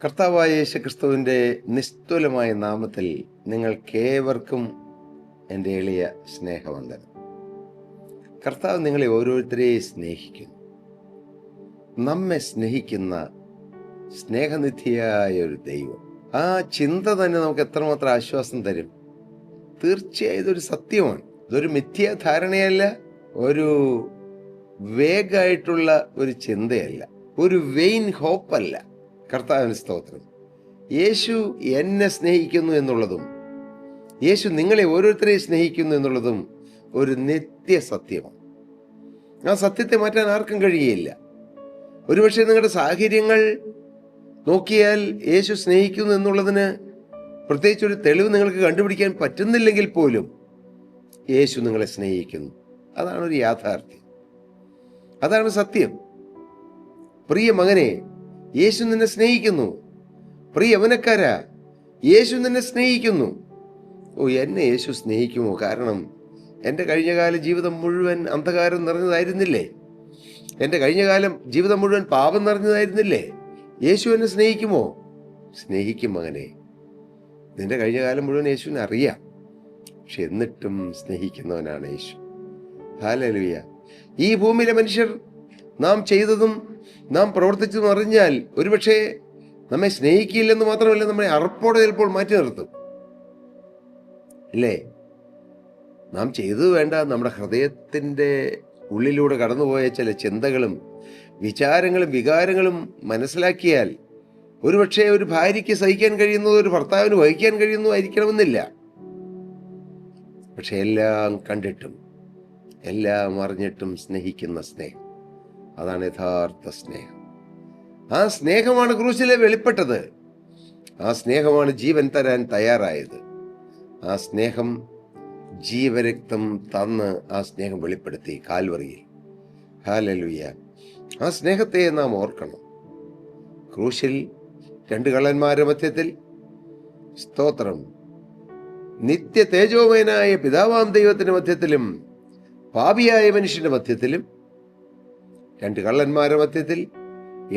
കർത്താവായ യേശുക്രിസ്തുവിൻ്റെ നിസ്തുലമായ നാമത്തിൽ നിങ്ങൾക്കേവർക്കും എൻ്റെ എളിയ സ്നേഹവന്ദനം. കർത്താവ് നിങ്ങളെ ഓരോരുത്തരെയും സ്നേഹിക്കുന്നു. നമ്മെ സ്നേഹിക്കുന്ന സ്നേഹനിധിയായ ഒരു ദൈവം. ആ ചിന്ത തന്നെ നമുക്ക് എത്രമാത്രം ആശ്വാസം തരും. തീർച്ചയായും ഇതൊരു സത്യമാണ്. ഇതൊരു മിഥ്യാധാരണയല്ല, ഒരു വേഗമായിട്ടുള്ള ഒരു ചിന്തയല്ല, ഒരു വെയിൻ ഹോപ്പല്ല. കർത്താവിന് സ്തോത്രം. യേശു എന്നെ സ്നേഹിക്കുന്നു എന്നുള്ളതും യേശു നിങ്ങളെ ഓരോരുത്തരെയും സ്നേഹിക്കുന്നു എന്നുള്ളതും ഒരു നിത്യസത്യമാണ്. ആ സത്യത്തെ മാറ്റാൻ ആർക്കും കഴിയുകയില്ല. ഒരുപക്ഷെ നിങ്ങളുടെ സാഹചര്യങ്ങൾ നോക്കിയാൽ യേശു സ്നേഹിക്കുന്നു എന്നുള്ളതിന് പ്രത്യേകിച്ചൊരു തെളിവ് നിങ്ങൾക്ക് കണ്ടുപിടിക്കാൻ പറ്റുന്നില്ലെങ്കിൽ പോലും യേശു നിങ്ങളെ സ്നേഹിക്കുന്നു. അതാണ് ഒരു യാഥാർത്ഥ്യം, അതാണ് സത്യം. പ്രിയ മകനെ, യേശു നിന്നെ സ്നേഹിക്കുന്നു. പ്രിയ യൗവനക്കാരാ, യേശു നിന്നെ സ്നേഹിക്കുന്നു. എന്നെ യേശു സ്നേഹിക്കുമോ? കാരണം എൻ്റെ കഴിഞ്ഞകാല ജീവിതം മുഴുവൻ അന്ധകാരം നിറഞ്ഞതായിരുന്നില്ലേ? എൻ്റെ കഴിഞ്ഞകാലം ജീവിതം മുഴുവൻ പാപം നിറഞ്ഞതായിരുന്നില്ലേ? യേശു എന്നെ സ്നേഹിക്കുമോ? സ്നേഹിക്കും മകനെ. നിന്റെ കഴിഞ്ഞകാലം മുഴുവൻ യേശുവിനെ അറിയാം, പക്ഷെ എന്നിട്ടും സ്നേഹിക്കുന്നവനാണ് യേശു. ഹല്ലേലൂയ. ഈ ഭൂമിയിലെ മനുഷ്യർ നാം ചെയ്തതും നാം പ്രവർത്തിച്ചതും അറിഞ്ഞാൽ ഒരുപക്ഷെ നമ്മെ സ്നേഹിക്കില്ലെന്ന് മാത്രമല്ല, നമ്മളെ അറപ്പോടെ ചിലപ്പോൾ മാറ്റി നിർത്തും. അല്ലേ? നാം ചെയ്തത് വേണ്ട, നമ്മുടെ ഹൃദയത്തിൻ്റെ ഉള്ളിലൂടെ കടന്നുപോയ ചില ചിന്തകളും വിചാരങ്ങളും വികാരങ്ങളും മനസ്സിലാക്കിയാൽ ഒരുപക്ഷെ ഒരു ഭാര്യയ്ക്ക് സഹിക്കാൻ കഴിയുന്നത് ഒരു ഭർത്താവിന് വഹിക്കാൻ കഴിയുന്നതായിരിക്കണമെന്നില്ല. പക്ഷെ എല്ലാം കണ്ടിട്ടും എല്ലാം അറിഞ്ഞിട്ടും സ്നേഹിക്കുന്ന സ്നേഹം, അതാണ് യഥാർത്ഥ സ്നേഹം. ആ സ്നേഹമാണ് ക്രൂശിലെ വെളിപ്പെട്ടത്. ആ സ്നേഹമാണ് ജീവൻ തരാൻ തയ്യാറായത്. ആ സ്നേഹം ജീവരക്തം തന്ന് ആ സ്നേഹം വെളിപ്പെടുത്തി കാൽവറിയിൽ. ഹല്ലേലൂയ. ആ സ്നേഹത്തെ നാം ഓർക്കണം. ക്രൂശിൽ രണ്ട് കള്ളന്മാരുടെ മധ്യത്തിൽ, സ്തോത്രം, നിത്യ തേജോമയനായ പിതാവാം ദൈവത്തിന്റെ മധ്യത്തിലും പാപിയായ മനുഷ്യന്റെ മധ്യത്തിലും, രണ്ട് കള്ളന്മാരുടെ മധ്യത്തിൽ,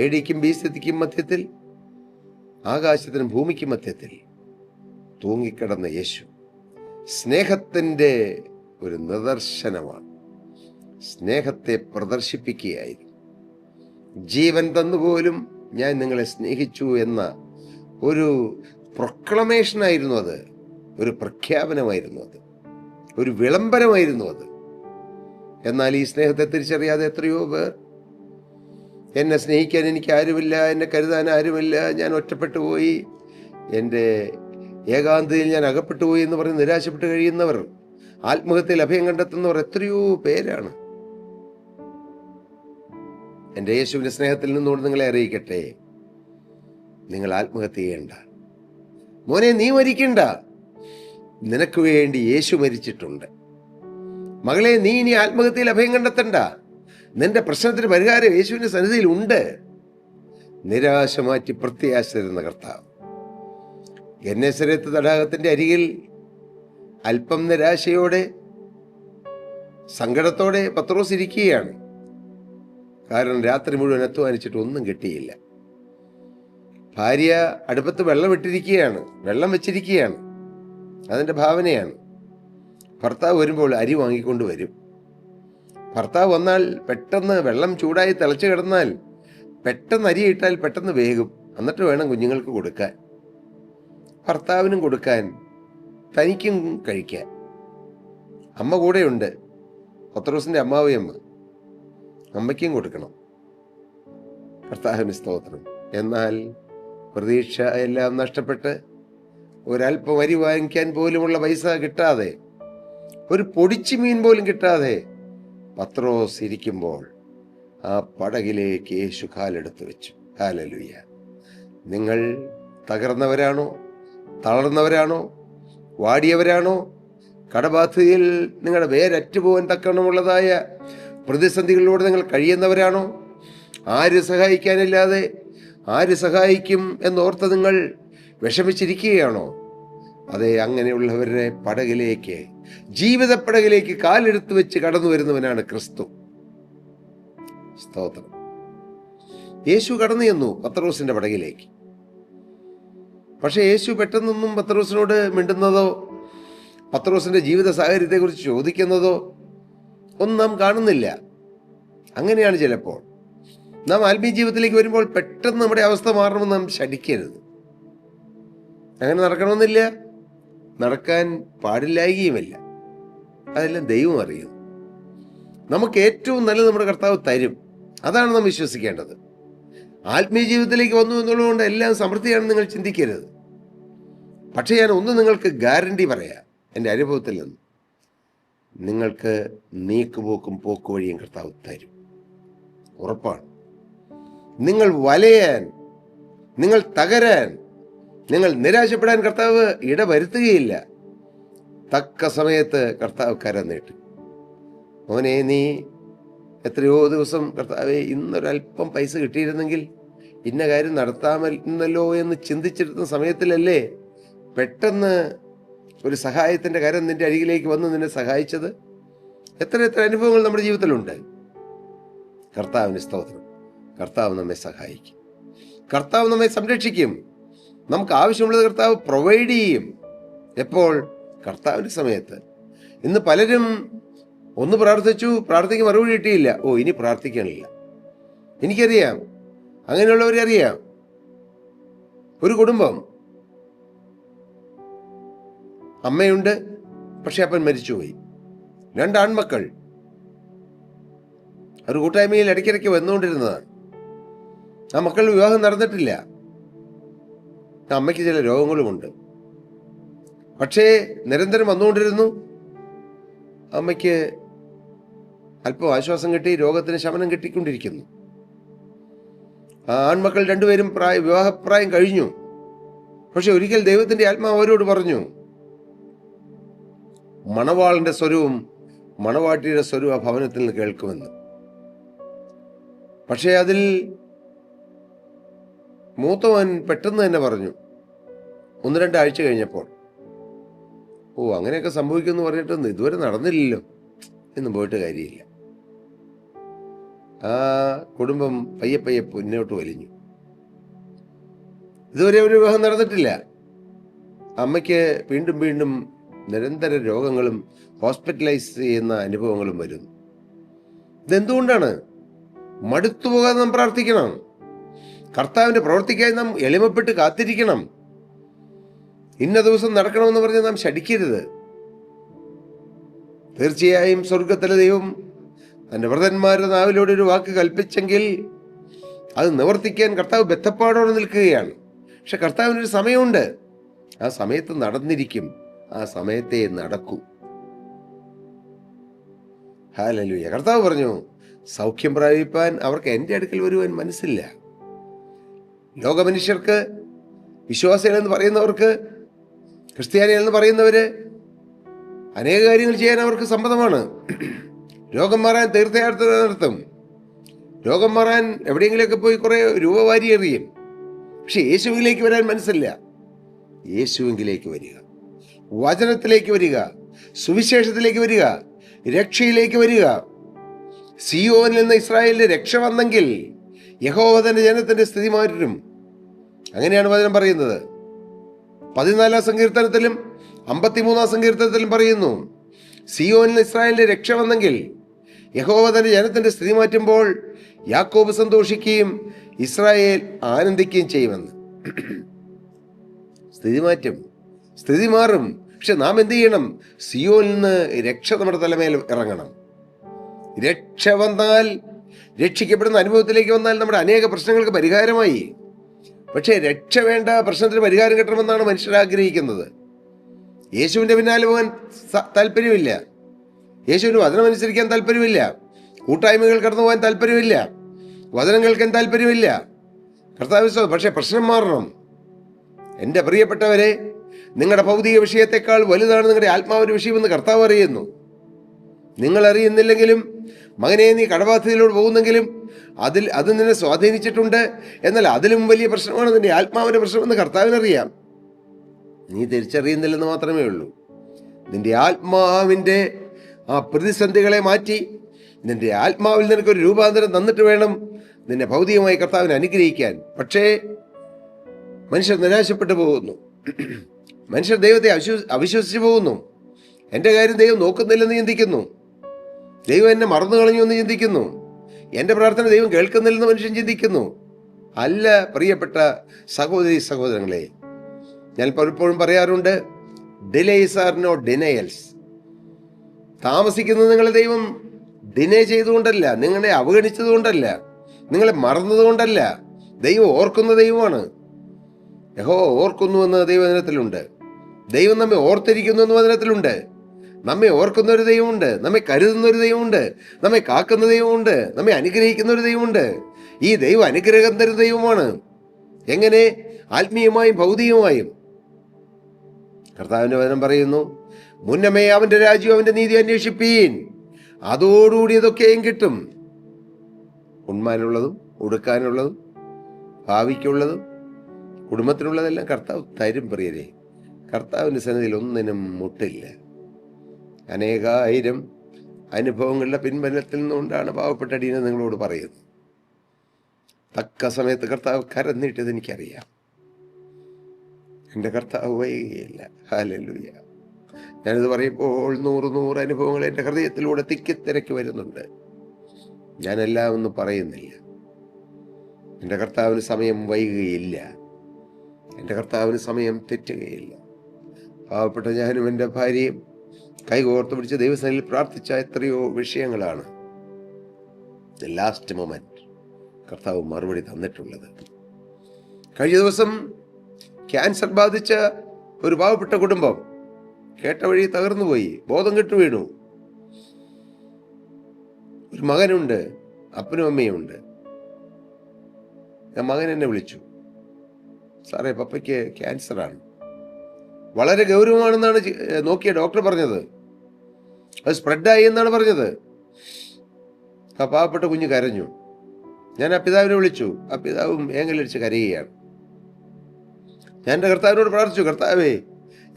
എടിക്കും ബീസത്തിക്കും മധ്യത്തിൽ, ആകാശത്തിനും ഭൂമിക്കും മധ്യത്തിൽ തൂങ്ങിക്കിടന്ന യേശു സ്നേഹത്തിൻ്റെ ഒരു നിദർശനമാണ്. സ്നേഹത്തെ പ്രദർശിപ്പിക്കുകയായിരുന്നു. ജീവൻ തന്നുപോലും ഞാൻ നിങ്ങളെ സ്നേഹിച്ചു എന്ന ഒരു പ്രൊക്ലമേഷനായിരുന്നു അത്, ഒരു പ്രഖ്യാപനമായിരുന്നു അത്, ഒരു വിളംബരമായിരുന്നു അത്. എന്നാൽ ഈ സ്നേഹത്തെ തിരിച്ചറിയാതെ എത്രയോ പേർ, എന്നെ സ്നേഹിക്കാൻ എനിക്ക് ആരുമില്ല, എന്നെ കരുതാൻ ആരുമില്ല, ഞാൻ ഒറ്റപ്പെട്ടു പോയി, എൻ്റെ ഏകാന്തതയിൽ ഞാൻ അകപ്പെട്ടു പോയി എന്ന് പറഞ്ഞ് നിരാശപ്പെട്ട് കഴിയുന്നവർ, ആത്മഹത്യയിൽ അഭയം കണ്ടെത്തുന്നവർ എത്രയോ പേരാണ്. എൻ്റെ യേശുവിൻ്റെ സ്നേഹത്തിൽ നിന്നുകൊണ്ട് നിങ്ങളെ അറിയിക്കട്ടെ, നിങ്ങൾ ആത്മഹത്യ ചെയ്യണ്ട മോനെ, നീ മരിക്കണ്ട. നിനക്ക് വേണ്ടി യേശു മരിച്ചിട്ടുണ്ട്. മകളെ, നീ ഇനി ആത്മഹത്യയിൽ അഭയം കണ്ടെത്തണ്ട. നിന്റെ പ്രശ്നത്തിന് പരിഹാരം യേശുവിന്റെ സന്നിധിയിൽ ഉണ്ട്. നിരാശ മാറ്റി പ്രത്യാശ തരുന്ന കർത്താവ്. ഗന്നേസരത്ത് തടാകത്തിന്റെ അരികിൽ അല്പം നിരാശയോടെ സങ്കടത്തോടെ പത്രോസ് ഇരിക്കുകയാണ്. കാരണം രാത്രി മുഴുവൻ അധ്വാനിച്ചിട്ട് ഒന്നും കിട്ടിയില്ല. ഭാര്യ അടുപ്പത്ത് വെള്ളം ഇട്ടിരിക്കുകയാണ്, വെള്ളം വെച്ചിരിക്കുകയാണ്, അതിന്റെ ഭാവനയാണ്. ഭർത്താവ് വരുമ്പോൾ അരി വാങ്ങിക്കൊണ്ട് വരും. ഭർത്താവ് വന്നാൽ പെട്ടെന്ന് വെള്ളം ചൂടായി തിളച്ചു കിടന്നാൽ പെട്ടെന്ന് അരി ഇട്ടാൽ പെട്ടെന്ന് വേകും. എന്നിട്ട് വേണം കുഞ്ഞുങ്ങൾക്ക് കൊടുക്കാൻ, ഭർത്താവിനും കൊടുക്കാൻ, തനിക്കും കഴിക്കാൻ. അമ്മ കൂടെയുണ്ട്, പത്രോസിന്റെ അമ്മാവിയമ്മ, അമ്മയ്ക്കും കൊടുക്കണം. കർത്താവിന് സ്തോത്രം. എന്നാൽ പ്രതീക്ഷ എല്ലാം നഷ്ടപ്പെട്ട് ഒരല്പം അരി വാങ്ങിക്കാൻ പോലുമുള്ള പൈസ കിട്ടാതെ, ഒരു പൊടിച്ചു മീൻ പോലും കിട്ടാതെ പത്രോസ് ഇരിക്കുമ്പോൾ ആ പടകിലേക്ക് യേശു കാലെടുത്ത് വെച്ചു. ഹല്ലേലൂയ. നിങ്ങൾ തകർന്നവരാണോ? തളർന്നവരാണോ? വാടിയവരാണോ? കടബാധ്യതയിൽ നിങ്ങളുടെ വേരറ്റുപോകാൻ തക്കണമുള്ളതായ പ്രതിസന്ധികളിലൂടെ നിങ്ങൾ കഴിയുന്നവരാണോ? ആര് സഹായിക്കാനില്ലാതെ ആര് സഹായിക്കും എന്നോർത്ത് നിങ്ങൾ വിഷമിച്ചിരിക്കുകയാണോ? അതെ, അങ്ങനെയുള്ളവരുടെ പടകിലേക്ക്, ജീവിതപ്പടകിലേക്ക് കാലെടുത്ത് വെച്ച് കടന്നു വരുന്നവനാണ് ക്രിസ്തു. സ്തോത്രം. യേശു കടന്നു ചെന്നു പത്രോസിന്റെ പടകിലേക്ക്. പക്ഷേ യേശു പെട്ടെന്നൊന്നും പത്രോസിനോട് മിണ്ടുന്നതോ പത്രോസിന്റെ ജീവിത സാഹചര്യത്തെക്കുറിച്ച് ചോദിക്കുന്നതോ ഒന്നും നാം കാണുന്നില്ല. അങ്ങനെയാണ് ചിലപ്പോൾ നാം ആത്മീയ ജീവിതത്തിലേക്ക് വരുമ്പോൾ പെട്ടെന്ന് നമ്മുടെ അവസ്ഥ മാറണമെന്ന് നാം ശഠിക്കരുത്. അങ്ങനെ നടക്കണമെന്നില്ല, നടക്കാൻ പാടില്ലായികയുമില്ല. അതെല്ലാം ദൈവം അറിയും. നമുക്ക് ഏറ്റവും നല്ലത് നമ്മുടെ കർത്താവ് തരും. അതാണ് നാം വിശ്വസിക്കേണ്ടത്. ആത്മീയ ജീവിതത്തിലേക്ക് വന്നു എന്നുള്ളതുകൊണ്ട് എല്ലാം സമൃദ്ധിയാണെന്ന് നിങ്ങൾ ചിന്തിക്കരുത്. പക്ഷേ ഞാൻ ഒന്ന് നിങ്ങൾക്ക് ഗ്യാരണ്ടി പറയാം, എൻ്റെ അനുഭവത്തിൽ നിന്ന്. നിങ്ങൾക്ക് നീക്കുപോക്കും പോക്കുവഴിയും കർത്താവ് തരും, ഉറപ്പാണ്. നിങ്ങൾ വലയാൻ, നിങ്ങൾ തകരാൻ, നിങ്ങൾ നിരാശപ്പെടാൻ കർത്താവ് ഇടവരുത്തുകയില്ല. തക്ക സമയത്ത് കർത്താവ് കരം നീട്ടും. മോനെ, നീ എത്രയോ ദിവസം കർത്താവെ ഇന്നൊരല്പം പൈസ കിട്ടിയിരുന്നെങ്കിൽ ഇന്ന കാര്യം നടത്താമല്ലോ എന്ന് ചിന്തിച്ചിരുന്ന സമയത്തിലല്ലേ പെട്ടെന്ന് ഒരു സഹായത്തിൻ്റെ കരം നിന്റെ അരികിലേക്ക് വന്ന് നിന്നെ സഹായിച്ചത്? എത്ര എത്ര അനുഭവങ്ങൾ നമ്മുടെ ജീവിതത്തിലുണ്ട്. കർത്താവിന് സ്തോത്രം. കർത്താവ് നമ്മെ സഹായിക്കും, കർത്താവ് നമ്മെ സംരക്ഷിക്കും. നമുക്ക് ആവശ്യമുള്ളത് കർത്താവ് പ്രൊവൈഡ് ചെയ്യും. എപ്പോൾ? കർത്താവിൻ്റെ സമയത്ത്. ഇന്ന് പലരും ഒന്ന് പ്രാർത്ഥിക്കും, മറുപടി കിട്ടിയില്ല. ഇനി പ്രാർത്ഥിക്കാനില്ല. എനിക്കറിയാം, അങ്ങനെയുള്ളവരെ അറിയാം. ഒരു കുടുംബം, അമ്മയുണ്ട്, പക്ഷെ അപ്പൻ മരിച്ചുപോയി. 2 ആൺമക്കൾ. ഒരു കൂട്ടായ്മയിൽ ഇടയ്ക്കിടയ്ക്ക് വന്നുകൊണ്ടിരുന്നതാണ്. ആ മക്കൾ വിവാഹം നടന്നിട്ടില്ല. അമ്മയ്ക്ക് ചില രോഗങ്ങളുമുണ്ട്. പക്ഷേ നിരന്തരം വന്നുകൊണ്ടിരുന്നു. അമ്മയ്ക്ക് അല്പം ആശ്വാസം കിട്ടി, രോഗത്തിന് ശമനം കിട്ടിക്കൊണ്ടിരിക്കുന്നു. ആ ആൺമക്കൾ 2 പേരും വിവാഹപ്രായം കഴിഞ്ഞു. പക്ഷെ ഒരിക്കൽ ദൈവത്തിന്റെ ആത്മാവ് അവരോട് പറഞ്ഞു, മണവാളന്റെ സ്വരവും മണവാട്ടിയുടെ സ്വരവും ആ ഭവനത്തിൽ നിന്ന് കേൾക്കുമെന്ന്. പക്ഷേ അതിൽ മൂത്തവൻ പെട്ടെന്ന് തന്നെ പറഞ്ഞു, 1-2 ആഴ്ച കഴിഞ്ഞപ്പോൾ, അങ്ങനെയൊക്കെ സംഭവിക്കുമെന്ന് പറഞ്ഞിട്ടൊന്നും ഇതുവരെ നടന്നില്ലല്ലോ എന്നും പോയിട്ട് കാര്യമില്ല. ആ കുടുംബം പയ്യെ പയ്യെ മുന്നോട്ട് വലിഞ്ഞു. ഇതുവരെ ഒരു വിവാഹം നടന്നിട്ടില്ല. അമ്മയ്ക്ക് വീണ്ടും വീണ്ടും നിരന്തര രോഗങ്ങളും ഹോസ്പിറ്റലൈസ് ചെയ്യുന്ന അനുഭവങ്ങളും വരുന്നു. ഇതെന്തുകൊണ്ടാണ്? മടുത്തുപോകാതെ നാം പ്രാർത്ഥിക്കണം. കർത്താവിന്റെ പ്രവൃത്തിക്കായി നാം എളിമപ്പെട്ട് കാത്തിരിക്കണം. ഇന്ന ദിവസം നടക്കണമെന്ന് പറഞ്ഞ് നാം ശഠിക്കരുത്. തീർച്ചയായും സ്വർഗത്തിലെ ദൈവം തന്റെ വ്രതന്മാരുടെ നാവിലൂടെ ഒരു വാക്ക് കൽപ്പിച്ചെങ്കിൽ അത് നിവർത്തിക്കാൻ കർത്താവ് ബദ്ധപ്പാടോടെ നിൽക്കുകയാണ്. പക്ഷെ കർത്താവിനൊരു സമയമുണ്ട്. ആ സമയത്ത് നടന്നിരിക്കും. ആ സമയത്തെ നടക്കൂ. ഹല്ലേലൂയ. കർത്താവ് പറഞ്ഞു, സൗഖ്യം പ്രാപിപ്പാൻ അവർക്ക് എൻ്റെ അടുക്കൽ വരുവാൻ മനസ്സില്ല. ലോകമനുഷ്യർക്ക്, വിശ്വാസികളെന്ന് പറയുന്നവർക്ക്, ക്രിസ്ത്യാനികളെന്ന് പറയുന്നവര് അനേക കാര്യങ്ങൾ ചെയ്യാൻ അവർക്ക് സമ്മതമാണ്. രോഗം മാറാൻ തീർത്ഥയാത്ര നടത്തും. രോഗം മാറാൻ എവിടെയെങ്കിലുമൊക്കെ പോയി കുറെ രൂപ വാരി എറിയും. പക്ഷെ യേശുവിലേക്ക് വരാൻ മനസ്സില്ല. യേശുവിലേക്ക് വരിക, വചനത്തിലേക്ക് വരിക, സുവിശേഷത്തിലേക്ക് വരിക, രക്ഷയിലേക്ക് വരിക. സിയോനിൽ നിന്ന് ഇസ്രായേലിന് രക്ഷ വന്നെങ്കിൽ യഹോവ തന്റെ ജനത്തിന്റെ സ്ഥിതി മാറ്റും. അങ്ങനെയാണ് വചനം പറയുന്നത്. 14 സങ്കീർത്തനത്തിലും 53 സങ്കീർത്തനത്തിലും പറയുന്നു, സിയോനിൽ ഇസ്രായേലിന്റെ രക്ഷ വന്നെങ്കിൽ യഹോവ തന്റെ ജനത്തിന്റെ സ്ഥിതി മാറ്റുമ്പോൾ യാക്കോബ് സന്തോഷിക്കുകയും ഇസ്രായേൽ ആനന്ദിക്കുകയും ചെയ്യുമെന്ന്. സ്ഥിതി മാറ്റും, സ്ഥിതി മാറും. പക്ഷെ നാം എന്ത് ചെയ്യണം? സിയോനിൽ നിന്ന് രക്ഷ നമ്മുടെ തലമേൽ ഇറങ്ങണം. രക്ഷ വന്നാൽ, രക്ഷിക്കപ്പെടുന്ന അനുഭവത്തിലേക്ക് വന്നാൽ നമ്മുടെ അനേക പ്രശ്നങ്ങൾക്ക് പരിഹാരമായി. പക്ഷേ രക്ഷ വേണ്ട, പ്രശ്നത്തിന് പരിഹാരം കിട്ടണമെന്നാണ് മനുഷ്യർ ആഗ്രഹിക്കുന്നത്. യേശുവിന്റെ പിന്നാലെ പോകാൻ താല്പര്യമില്ല. യേശുവിന് വചനമനുസരിക്കാൻ താല്പര്യമില്ല. കൂട്ടായ്മകൾ കടന്നു പോകാൻ താല്പര്യമില്ല. വചനം കേൾക്കാൻ താല്പര്യമില്ല. കർത്താവ് പക്ഷെ പ്രശ്നം മാറണം. എൻ്റെ പ്രിയപ്പെട്ടവരെ, നിങ്ങളുടെ ഭൗതിക വിഷയത്തെക്കാൾ വലുതാണ് നിങ്ങളുടെ ആത്മാവിന്റെ വിഷയമെന്ന് കർത്താവ് അറിയുന്നു. നിങ്ങൾ അറിയുന്നില്ലെങ്കിലും, മകനെ നീ കടബാധ്യതയിലൂടെ പോകുന്നെങ്കിലും അത് നിന്നെ സ്വാധീനിച്ചിട്ടുണ്ട്. എന്നാൽ അതിലും വലിയ പ്രശ്നമാണ് നിന്റെ ആത്മാവിന്റെ പ്രശ്നമെന്ന് കർത്താവിനറിയാം. നീ തിരിച്ചറിയുന്നില്ലെന്ന് മാത്രമേ ഉള്ളൂ. നിന്റെ ആത്മാവിന്റെ ആ പ്രതിസന്ധികളെ മാറ്റി നിന്റെ ആത്മാവിൽ നിനക്കൊരു രൂപാന്തരം തന്നിട്ട് വേണം നിന്നെ ഭൗതികമായി കർത്താവിനെ അനുഗ്രഹിക്കാൻ. പക്ഷേ മനുഷ്യർ നിരാശപ്പെട്ടു പോകുന്നു. മനുഷ്യർ ദൈവത്തെ അവിശ്വസിച്ചു പോകുന്നു. എൻ്റെ കാര്യം ദൈവം നോക്കുന്നില്ലെന്ന് ചിന്തിക്കുന്നു. ദൈവം എന്നെ മറന്നു കളഞ്ഞു എന്ന് ചിന്തിക്കുന്നു. എൻ്റെ പ്രാർത്ഥന ദൈവം കേൾക്കുന്നില്ലെന്ന് മനുഷ്യൻ ചിന്തിക്കുന്നു. അല്ല പ്രിയപ്പെട്ട സഹോദരി സഹോദരങ്ങളെ, ഞാൻ പലപ്പോഴും പറയാറുണ്ട്, ഡിലേസ് ആർ നോട്ട് ഡിനയൽസ്. താമസിക്കുന്നത് നിങ്ങളെ ദൈവം ഡിനേ ചെയ്തുകൊണ്ടല്ല, നിങ്ങളെ അവഗണിച്ചതുകൊണ്ടല്ല, നിങ്ങളെ മറന്നതുകൊണ്ടല്ല. ദൈവം ഓർക്കുന്ന ദൈവമാണ്. യഹോവ ഓർക്കുന്നുവെന്ന് ദൈവവചനത്തിലുണ്ട്. ദൈവം നമ്മെ ഓർത്തിരിക്കുന്നു എന്ന് വചനത്തിലുണ്ട്. നമ്മെ ഓർക്കുന്ന ഒരു ദൈവമുണ്ട്, നമ്മെ കരുതുന്ന ഒരു ദൈവമുണ്ട്, നമ്മെ കാക്കുന്ന ദൈവമുണ്ട്, നമ്മെ അനുഗ്രഹിക്കുന്ന ഒരു ദൈവമുണ്ട്. ഈ ദൈവം അനുഗ്രഹം തരുന്ന ദൈവമാണ്. എങ്ങനെ? ആത്മീയമായും ഭൗതികമായും. കർത്താവിന്റെ വചനം പറയുന്നു, മുന്നമേ അവന്റെ രാജ്യവും അവന്റെ നീതി അന്വേഷിപ്പീൻ, അതോടുകൂടി ഇതൊക്കെയും കിട്ടും. ഉണ്മാനുള്ളതും ഉടുക്കാനുള്ളതും ഭാവിക്കുള്ളതും കുടുംബത്തിനുള്ളതെല്ലാം കർത്താവ് തരും പ്രിയരെ. കർത്താവിൻ്റെ സന്നിധിയിൽ ഒന്നിനും മുട്ടില്ല. അനേകായിരം അനുഭവങ്ങളുടെ പിൻബലത്തിൽ നിന്നുകൊണ്ടാണ് പാവപ്പെട്ട അടിയനെ നിങ്ങളോട് പറയുന്നത്. തക്ക സമയത്ത് കർത്താവ് കരം നീട്ടിയത് എനിക്കറിയാം. എൻ്റെ കർത്താവ് വൈകിയില്ല. ഹല്ലേലൂയ. ഞാനിത് പറയുമ്പോൾ 100 അനുഭവങ്ങൾ എൻ്റെ ഹൃദയത്തിലൂടെ തിക്കിത്തിരക്കി വരുന്നുണ്ട്. ഞാനെല്ലാം ഒന്നും പറയുന്നില്ല. എൻ്റെ കർത്താവിന് സമയം വൈകുകയില്ല. എൻ്റെ കർത്താവിന് സമയം തെറ്റുകയില്ല. പാവപ്പെട്ട ഞാനും എൻ്റെ ഭാര്യയും കൈകോർത്ത് പിടിച്ച് ദൈവസന്നിധിയിൽ പ്രാർത്ഥിച്ച എത്രയോ വിഷയങ്ങളാണ് ലാസ്റ്റ് മൊമെന്റ് കർത്താവ് മറുപടി തന്നിട്ടുള്ളത്. കഴിഞ്ഞ ദിവസം ക്യാൻസർ ബാധിച്ച ഒരു പാവപ്പെട്ട കുടുംബം കേട്ട വഴി തകർന്നുപോയി, ബോധം കെട്ടു വീണു. ഒരു മകനുണ്ട്, അപ്പനും അമ്മയും ഉണ്ട്. മകൻ എന്നെ വിളിച്ചു, സാറേ പപ്പയ്ക്ക് ക്യാൻസറാണ്, വളരെ ഗൗരവമാണെന്നാണ് നോക്കിയ ഡോക്ടർ പറഞ്ഞത്, അത് സ്പ്രെഡായി എന്നാണ് പറഞ്ഞത്. ആ പാവപ്പെട്ട കുഞ്ഞ് കരഞ്ഞു. ഞാൻ ആ പിതാവിനെ വിളിച്ചു. ആ പിതാവും ഏങ്ങലടിച്ച് കരയുകയാണ്. ഞാൻ എൻ്റെ കർത്താവിനോട് പ്രാർത്ഥിച്ചു, കർത്താവേ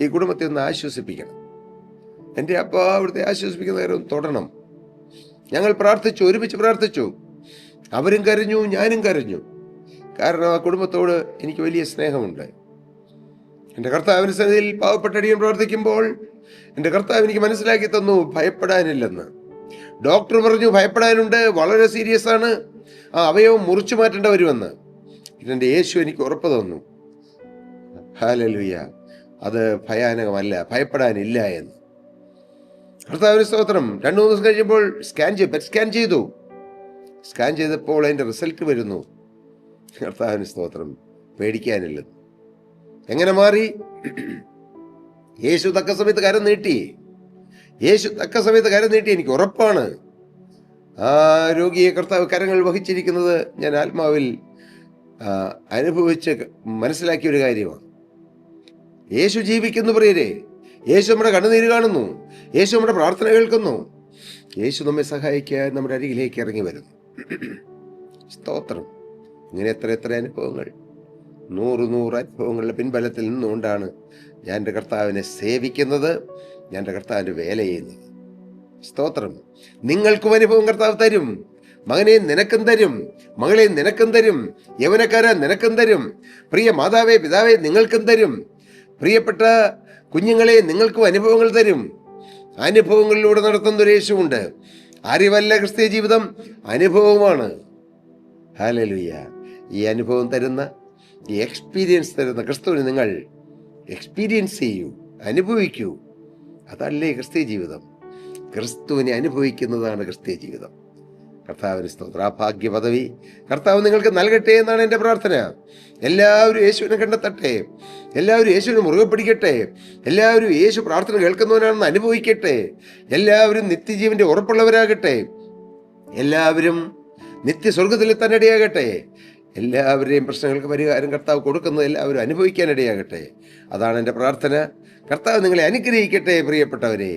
ഈ കുടുംബത്തെ ഒന്ന് ആശ്വസിപ്പിക്കണം, എൻ്റെ അപ്പ അവിടുത്തെ ആശ്വസിപ്പിക്കുന്ന കാര്യം തൊടണം. ഞങ്ങൾ പ്രാർത്ഥിച്ചു, ഒരുമിച്ച് പ്രാർത്ഥിച്ചു. അവരും കരഞ്ഞു, ഞാനും കരഞ്ഞു. കാരണം ആ കുടുംബത്തോട് എനിക്ക് വലിയ സ്നേഹമുണ്ട്. എൻ്റെ കർത്താവിൻ്റെ സന്നിധിയിൽ പാവപ്പെട്ട അടിയൻ പ്രവർത്തിക്കുമ്പോൾ എൻ്റെ കർത്താവ് എനിക്ക് മനസ്സിലാക്കി തന്നു ഭയപ്പെടാനില്ലെന്ന്. ഡോക്ടർ പറഞ്ഞു ഭയപ്പെടാനുണ്ട്, വളരെ സീരിയസ് ആണ്, ആ അവയവം മുറിച്ചു മാറ്റേണ്ട വരുമെന്ന്. എൻ്റെ യേശു എനിക്ക് ഉറപ്പ് തന്നു. ഹല്ലേലൂയ. അത് ഭയാനകമല്ല, ഭയപ്പെടാനില്ല എന്ന്. കർത്താവിന് സ്തോത്രം. 2-3 ദിവസം കഴിയുമ്പോൾ സ്കാൻ ചെയ്തു. സ്കാൻ ചെയ്തപ്പോൾ അതിൻ്റെ റിസൾട്ട് വരുന്നു. കർത്താവിന് സ്തോത്രം. പേടിക്കാനില്ലെന്ന്. എങ്ങനെ മാറി? യേശു തക്ക സമയത്ത് കരം നീട്ടി. എനിക്ക് ഉറപ്പാണ്. ആ രോഗിയെ കർത്താവ് കരങ്ങൾ വഹിച്ചിരിക്കുന്നത് ഞാൻ ആത്മാവിൽ അനുഭവിച്ച് മനസ്സിലാക്കിയ ഒരു കാര്യമാണ്. യേശു ജീവിക്കുന്നു പ്രിയരെ. യേശു നമ്മുടെ കണ്ണുനീര് കാണുന്നു. യേശു നമ്മുടെ പ്രാർത്ഥന കേൾക്കുന്നു. യേശു നമ്മെ സഹായിക്കാൻ നമ്മുടെ അരികിലേക്ക് ഇറങ്ങി വരുന്നു. സ്തോത്രം. ഇങ്ങനെ എത്ര അനുഭവങ്ങൾ, 100 അനുഭവങ്ങളുടെ പിൻബലത്തിൽ നിന്നുകൊണ്ടാണ് ഞാൻ എൻ്റെ കർത്താവിനെ സേവിക്കുന്നത്, ഞാൻ എൻ്റെ കർത്താവിൻ്റെ വേല ചെയ്യുന്നത്. സ്തോത്രം. നിങ്ങൾക്കും അനുഭവം കർത്താവ് തരും. മകനെ നിനക്കും തരും, മകളെ നിനക്കും തരും, യൗവനക്കാരാ നിനക്കും തരും, പ്രിയ മാതാവേ പിതാവേ നിങ്ങൾക്കും തരും, പ്രിയപ്പെട്ട കുഞ്ഞുങ്ങളെ നിങ്ങൾക്കും അനുഭവങ്ങൾ തരും. അനുഭവങ്ങളിലൂടെ നടത്തുന്ന ഒരു യേശുവുണ്ട്. അറിവല്ല ക്രിസ്തീയ ജീവിതം, അനുഭവമാണ്. ഹല്ലേലൂയ. ഈ അനുഭവം തരുന്ന, ഈ എക്സ്പീരിയൻസ് തരുന്ന ക്രിസ്തുവിനെ നിങ്ങൾ എക്സ്പീരിയൻസ് ചെയ്യൂ, അനുഭവിക്കൂ. അതല്ലേ ക്രിസ്തീയ ജീവിതം. ക്രിസ്തുവിനെ അനുഭവിക്കുന്നതാണ് ക്രിസ്തീയ ജീവിതം. കർത്താവിന് സ്തോത്രം. ആ ഭാഗ്യ പദവി കർത്താവ് നിങ്ങൾക്ക് നൽകട്ടെ എന്നാണ് എൻ്റെ പ്രാർത്ഥന. എല്ലാവരും യേശുവിനെ കണ്ടെത്തട്ടെ, എല്ലാവരും യേശുവിനെ മുറുകെ പിടിക്കട്ടെ, എല്ലാവരും യേശു പ്രാർത്ഥന കേൾക്കുന്നവനാണെന്ന് അനുഭവിക്കട്ടെ, എല്ലാവരും നിത്യജീവന്റെ ഉറപ്പുള്ളവരാകട്ടെ, എല്ലാവരും നിത്യസ്വർഗത്തിലെത്താൻ ഇടയാകട്ടെ, എല്ലാവരുടെയും പ്രശ്നങ്ങൾക്ക് പരിഹാരം കർത്താവ് കൊടുക്കുന്നത് എല്ലാവരും അനുഭവിക്കാനിടയാകട്ടെ. അതാണ് എൻ്റെ പ്രാർത്ഥന. കർത്താവ് നിങ്ങളെ അനുഗ്രഹിക്കട്ടെ. പ്രിയപ്പെട്ടവരെ,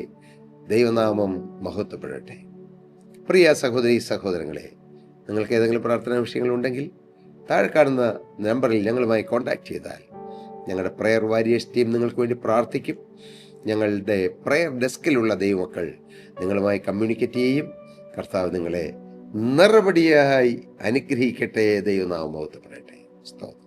ദൈവനാമം മഹത്വപ്പെടട്ടെ. പ്രിയ സഹോദരി സഹോദരങ്ങളെ, നിങ്ങൾക്ക് ഏതെങ്കിലും പ്രാർത്ഥനാ വിഷയങ്ങളുണ്ടെങ്കിൽ താഴെ കാണുന്ന നമ്പറിൽ ഞങ്ങളുമായി കോൺടാക്ട് ചെയ്താൽ ഞങ്ങളുടെ പ്രെയർ വാരിയേഴ്സ് ടീം നിങ്ങൾക്ക് വേണ്ടി പ്രാർത്ഥിക്കും. ഞങ്ങളുടെ പ്രെയർ ഡെസ്കിലുള്ള ദൈവമക്കൾ നിങ്ങളുമായി കമ്മ്യൂണിക്കേറ്റ് ചെയ്യും. കർത്താവ് നിങ്ങളെ നിറപടിയായി അനുഗ്രഹിക്കട്ടെ. ദൈവനാമം മഹത്വപ്പെടട്ടെ. സ്തോത്രം.